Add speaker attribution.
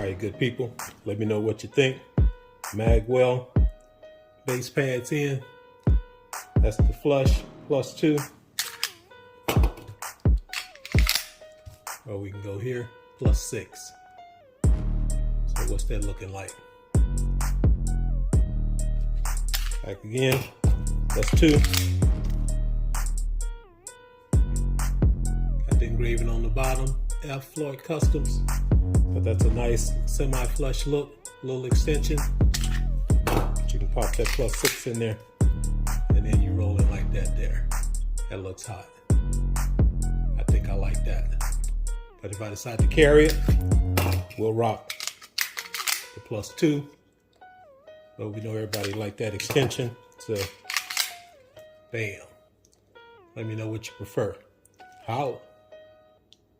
Speaker 1: right, good people. Let me know what you think. Magwell Basepads in. That's the flush +2. Or we can go here +6. So what's that looking like? Back again. +2. Got the engraving on the bottom. F Floyd Customs. But that's a nice semi-flush look. Little extension. But you can pop that +6 in there. And then you roll it like that there. That looks hot. I think I like that. But if I decide to carry it, we'll rock the +2. But we know everybody like that extension. So, bam. Let me know what you prefer. Holla.